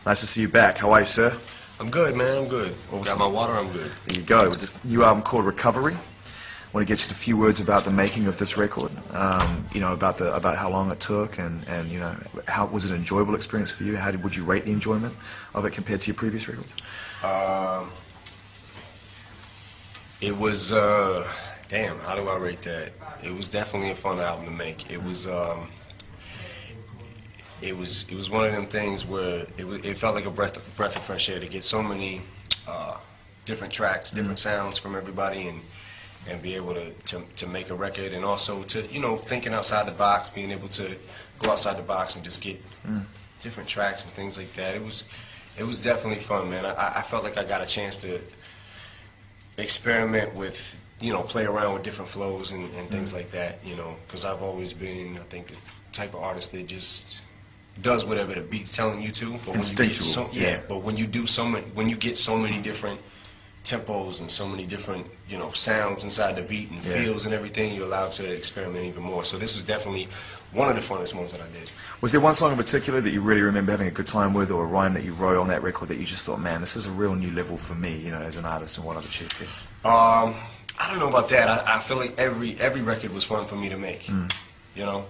Nice to see you back. How are you, sir? I'm good, man. I'm good. Awesome. Got my water. I'm good. There you go. This new album called Recovery. I want to get just a few words about the making of this record. You know, about how long it took, and you know, how was it an enjoyable experience for you? Would you rate the enjoyment of it compared to your previous records? It was damn. How do I rate that? It was definitely a fun album to make. It was one of them things where it felt like a breath of fresh air to get so many different tracks, different sounds from everybody, and be able to make a record, and also to, you know, thinking outside the box, being able to go outside the box and just get different tracks and things like that. It was definitely fun, man. I felt like I got a chance to experiment with, you know, play around with different flows and things like that, you know, because I've always been, I think, the type of artist that just does whatever the beat's telling you to. But instinctual. But when you get so many different tempos and so many different, you know, sounds inside the beat and feels and everything, you're allowed to experiment even more. So this is definitely one of the funnest ones that I did. Was there one song in particular that you really remember having a good time with, or a rhyme that you wrote on that record that you just thought, man, this is a real new level for me, you know, as an artist and what I've achieved here? I don't know about that. I feel like every record was fun for me to make. You know,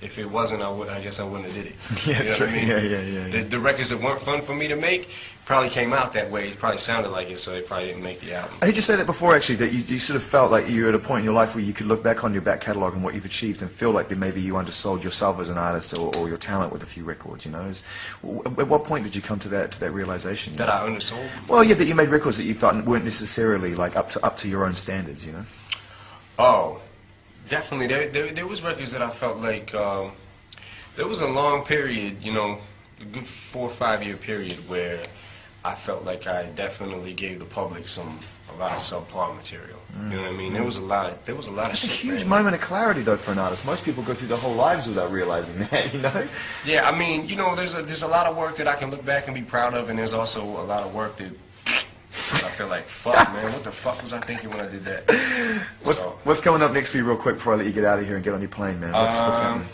if it wasn't, I guess I wouldn't have did it. Yeah, that's true. I mean? Yeah. The records that weren't fun for me to make probably came out that way. It probably sounded like it, so they probably didn't make the album. I heard you say that before, actually, that you sort of felt like you were at a point in your life where you could look back on your back catalogue and what you've achieved and feel like that maybe you undersold yourself as an artist or your talent with a few records, you know? At what point did you come to that realization? That I undersold? Well, yeah, that you made records that you thought weren't necessarily like up to your own standards, you know? Oh, definitely. There was records that I felt like there was a long period, you know, a good 4 or 5 year period where I felt like I definitely gave the public a lot of subpar material. You know what I mean? There was a lot of It's a shit, huge man. moment of clarity, though, for an artist. Most people go through their whole lives without realizing that, you know? Yeah, I mean, you know, there's a lot of work that I can look back and be proud of, and there's also a lot of work that I feel like, fuck, man, what the fuck was I thinking when I did that? What's coming up next for you, real quick, before I let you get out of here and get on your plane, man? What's happening?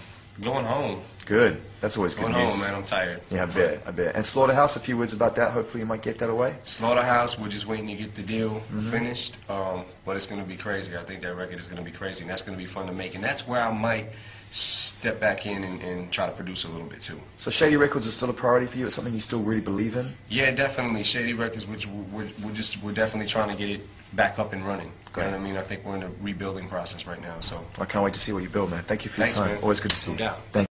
Going home. Good. That's always good Going news. home, man. I'm tired. Yeah, I bet. And Slaughterhouse, a few words about that. Hopefully you might get that away. Slaughterhouse, we're just waiting to get the deal finished. But it's going to be crazy. I think that record is going to be crazy, and that's going to be fun to make. And that's where I might step back in and try to produce a little bit, too. So Shady Records is still a priority for you? It's something you still really believe in? Yeah, definitely. Shady Records, which we're definitely trying to get it back up and running. Great. You know what I mean? I think we're in a rebuilding process right now. So I can't wait to see what you build, man. Thank you for your Thanks, time. man. Always good to see you. No doubt. Thank you.